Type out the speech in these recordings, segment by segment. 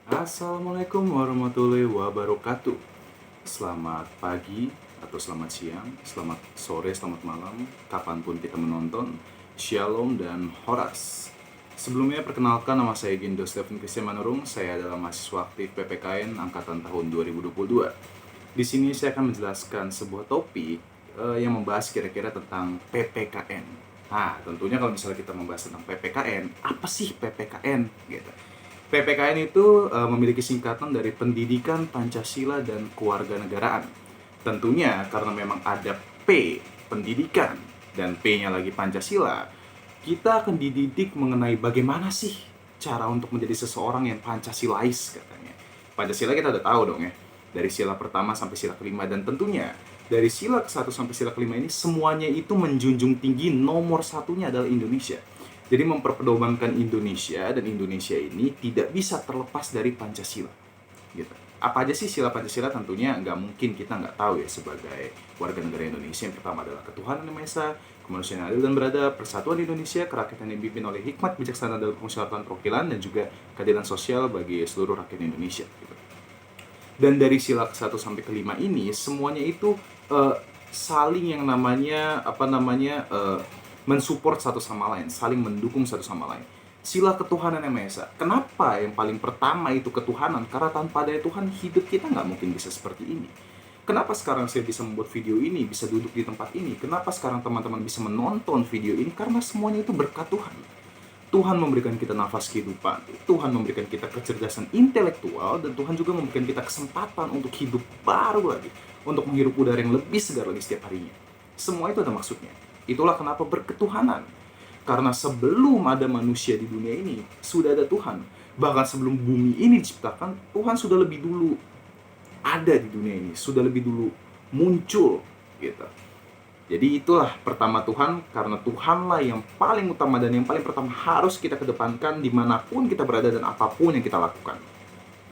Assalamualaikum warahmatullahi wabarakatuh. Selamat pagi atau selamat siang, selamat sore, selamat malam, kapanpun kita menonton. Shalom dan Horas. Sebelumnya perkenalkan, nama saya Gindo Stephen Christian Manurung. Saya adalah mahasiswa aktif PPKN angkatan tahun 2022. Di sini saya akan menjelaskan sebuah topik yang membahas kira-kira tentang PPKN. Nah, tentunya kalau misalnya kita membahas tentang PPKN, apa sih PPKN gitu. PPKN itu memiliki singkatan dari Pendidikan Pancasila dan Kewarganegaraan. Tentunya karena memang ada P, pendidikan, dan P-nya lagi Pancasila, kita akan dididik mengenai bagaimana sih cara untuk menjadi seseorang yang Pancasilais katanya. Pancasila kita udah tahu dong ya, dari sila pertama sampai sila kelima, dan tentunya dari sila ke-1 sampai sila kelima ini semuanya itu menjunjung tinggi nomor satunya adalah Indonesia. Jadi memperpedomankan Indonesia, dan Indonesia ini tidak bisa terlepas dari Pancasila. Gitu. Apa aja sih sila Pancasila? Tentunya nggak mungkin kita nggak tahu ya sebagai warga negara Indonesia. Yang pertama adalah ketuhanan yang Maha Esa, kemanusiaan yang adil dan beradab, persatuan Indonesia, kerakyatan yang dipimpin oleh hikmat, bijaksana dalam permusyawaratan perwakilan, dan juga keadilan sosial bagi seluruh rakyat Indonesia. Gitu. Dan dari sila ke-1 sampai ke-5 ini semuanya itu saling yang namanya mensupport satu sama lain, saling mendukung satu sama lain. Sila ketuhanan yang Maha Esa. Kenapa yang paling pertama itu ketuhanan? Karena tanpa adanya Tuhan, hidup kita nggak mungkin bisa seperti ini. Kenapa sekarang saya bisa membuat video ini, bisa duduk di tempat ini? Kenapa sekarang teman-teman bisa menonton video ini? Karena semuanya itu berkat Tuhan. Tuhan memberikan kita nafas kehidupan, Tuhan memberikan kita kecerdasan intelektual, dan Tuhan juga memberikan kita kesempatan untuk hidup baru lagi, untuk menghirup udara yang lebih segar lagi setiap harinya. Semua itu ada maksudnya. Itulah kenapa berketuhanan. Karena sebelum ada manusia di dunia ini, sudah ada Tuhan. Bahkan sebelum bumi ini diciptakan, Tuhan sudah lebih dulu ada di dunia ini, sudah lebih dulu muncul gitu. Jadi itulah pertama Tuhan, karena Tuhanlah yang paling utama dan yang paling pertama harus kita kedepankan dimanapun kita berada dan apapun yang kita lakukan.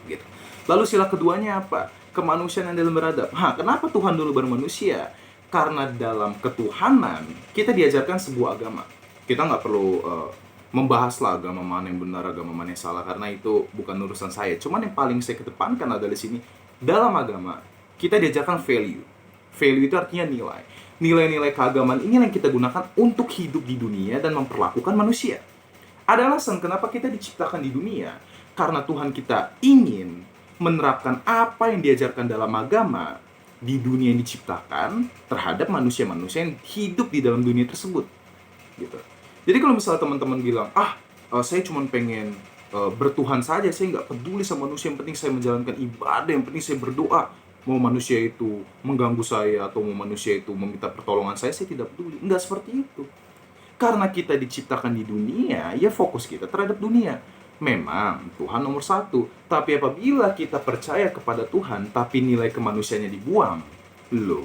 Gitu. Lalu sila keduanya apa? Kemanusiaan yang dalam beradab. Kenapa Tuhan dulu baru manusia? Karena dalam ketuhanan kita diajarkan sebuah agama. Kita nggak perlu membahaslah agama mana yang benar, agama mana yang salah, karena itu bukan urusan saya. Cuman yang paling saya kedepankan adalah di sini, dalam agama kita diajarkan value. Value itu artinya nilai. Nilai-nilai keagamaan ini yang kita gunakan untuk hidup di dunia dan memperlakukan manusia. Ada alasan kenapa kita diciptakan di dunia, karena Tuhan kita ingin menerapkan apa yang diajarkan dalam agama di dunia yang diciptakan terhadap manusia-manusia yang hidup di dalam dunia tersebut. Gitu. Jadi kalau misalnya teman-teman bilang, saya cuma pengen bertuhan saja, saya nggak peduli sama manusia, yang penting saya menjalankan ibadah, yang penting saya berdoa. Mau manusia itu mengganggu saya atau mau manusia itu meminta pertolongan saya tidak peduli. Enggak seperti itu. Karena kita diciptakan di dunia, ya fokus kita terhadap dunia. Memang Tuhan nomor satu, tapi apabila kita percaya kepada Tuhan, tapi nilai kemanusiaannya dibuang, loh,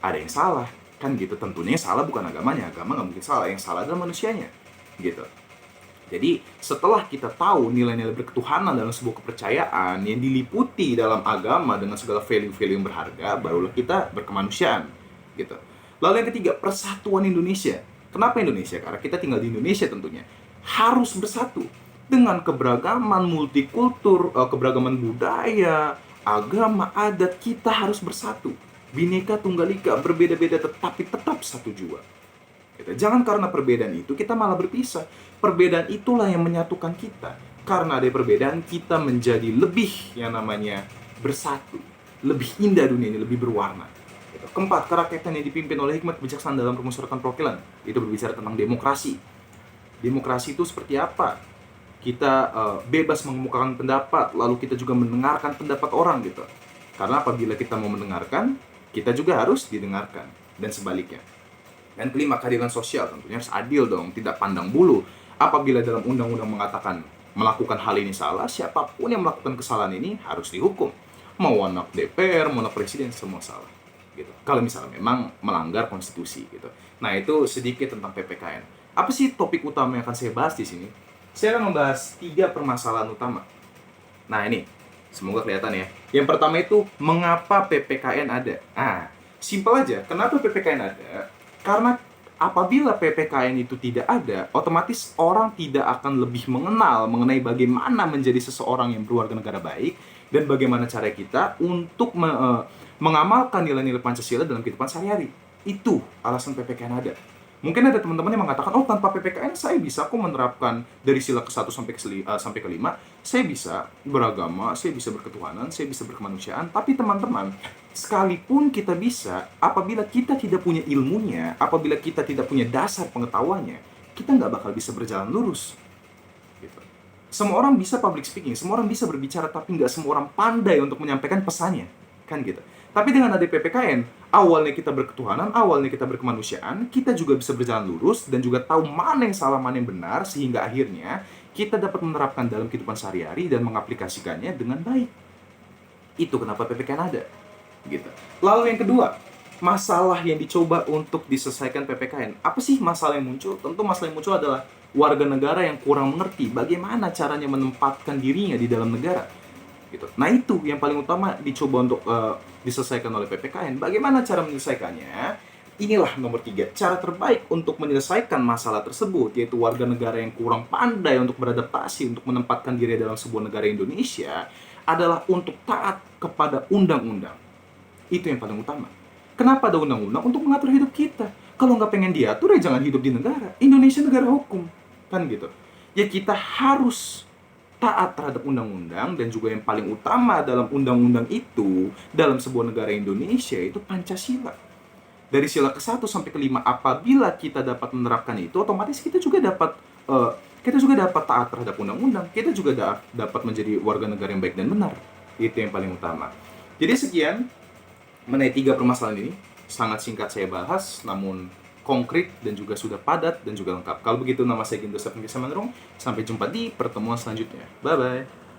ada yang salah. Kan gitu, tentunya yang salah bukan agamanya, agama nggak mungkin salah, yang salah adalah manusianya. Gitu. Jadi setelah kita tahu nilai-nilai berketuhanan dalam sebuah kepercayaan yang diliputi dalam agama dengan segala value-value yang berharga, barulah kita berkemanusiaan. Gitu. Lalu yang ketiga, persatuan Indonesia. Kenapa Indonesia? Karena kita tinggal di Indonesia tentunya. Harus bersatu dengan keberagaman multikultur, keberagaman budaya, agama, adat, kita harus bersatu. Bineka Tunggal Ika, berbeda-beda tetapi tetap satu jua. Jangan karena perbedaan itu kita malah berpisah. Perbedaan itulah yang menyatukan kita. Karena ada perbedaan, kita menjadi lebih yang namanya bersatu. Lebih indah dunia ini, lebih berwarna. Keempat, kerakyatan yang dipimpin oleh hikmat bijaksana dalam permusyawaratan perwakilan. Itu berbicara tentang demokrasi. Demokrasi itu seperti apa? Kita bebas mengemukakan pendapat, lalu kita juga mendengarkan pendapat orang gitu. Karena apabila kita mau mendengarkan, kita juga harus didengarkan. Dan sebaliknya. Dan kelima, keadilan sosial. Tentunya harus adil dong, tidak pandang bulu. Apabila dalam undang-undang mengatakan melakukan hal ini salah, siapapun yang melakukan kesalahan ini harus dihukum. Mau anak DPR, mau anak presiden, semua salah. Gitu. Kalau misalnya memang melanggar konstitusi gitu. Nah, itu sedikit tentang PPKN. Apa sih topik utama yang akan saya bahas di sini? Saya akan membahas 3 permasalahan utama. Nah, ini semoga kelihatan ya. Yang pertama itu, mengapa PPKN ada? Simpel aja. Kenapa PPKN ada? Karena Apabila PPKN itu tidak ada, otomatis orang tidak akan lebih mengenal mengenai bagaimana menjadi seseorang yang berwarga negara baik dan bagaimana cara kita untuk mengamalkan nilai-nilai Pancasila dalam kehidupan sehari-hari. Itu alasan PPKN ada. Mungkin ada teman-teman yang mengatakan, oh tanpa PPKN saya bisa kok menerapkan dari sila ke-1 sampai ke-5, saya bisa beragama, saya bisa berketuhanan, saya bisa berkemanusiaan. Tapi teman-teman, sekalipun kita bisa, apabila kita tidak punya ilmunya, apabila kita tidak punya dasar pengetahuannya, kita nggak bakal bisa berjalan lurus. Gitu. Semua orang bisa public speaking, semua orang bisa berbicara, tapi nggak semua orang pandai untuk menyampaikan pesannya. Kan gitu. Tapi dengan ada PPKN, awalnya kita berketuhanan, awalnya kita berkemanusiaan, kita juga bisa berjalan lurus dan juga tahu mana yang salah, mana yang benar, sehingga akhirnya kita dapat menerapkan dalam kehidupan sehari-hari dan mengaplikasikannya dengan baik. Itu kenapa PPKN ada. Gitu. Lalu yang kedua, masalah yang dicoba untuk diselesaikan PPKN. Apa sih masalah yang muncul? Tentu masalah yang muncul adalah warga negara yang kurang mengerti bagaimana caranya menempatkan dirinya di dalam negara. Gitu. Nah itu yang paling utama dicoba untuk diselesaikan oleh PPKN. Bagaimana cara menyelesaikannya? Inilah nomor 3. Cara terbaik untuk menyelesaikan masalah tersebut, yaitu warga negara yang kurang pandai untuk beradaptasi, untuk menempatkan diri dalam sebuah negara Indonesia, adalah untuk taat kepada undang-undang. Itu yang paling utama. Kenapa ada undang-undang? Untuk mengatur hidup kita. Kalau nggak pengen diatur, ya jangan hidup di negara. Indonesia negara hukum. Kan gitu. Ya kita harus taat terhadap undang-undang, dan juga yang paling utama dalam undang-undang itu dalam sebuah negara Indonesia itu Pancasila. Dari sila ke-1 sampai ke-5, apabila kita dapat menerapkan itu, otomatis kita juga dapat taat terhadap undang-undang. Kita juga dapat menjadi warga negara yang baik dan benar. Itu yang paling utama. Jadi sekian mengenai 3 permasalahan ini. Sangat singkat saya bahas, namun konkret dan juga sudah padat dan juga lengkap. Kalau begitu, nama saya Gindo Stephen Kesamanrung. Sampai jumpa di pertemuan selanjutnya. Bye-bye.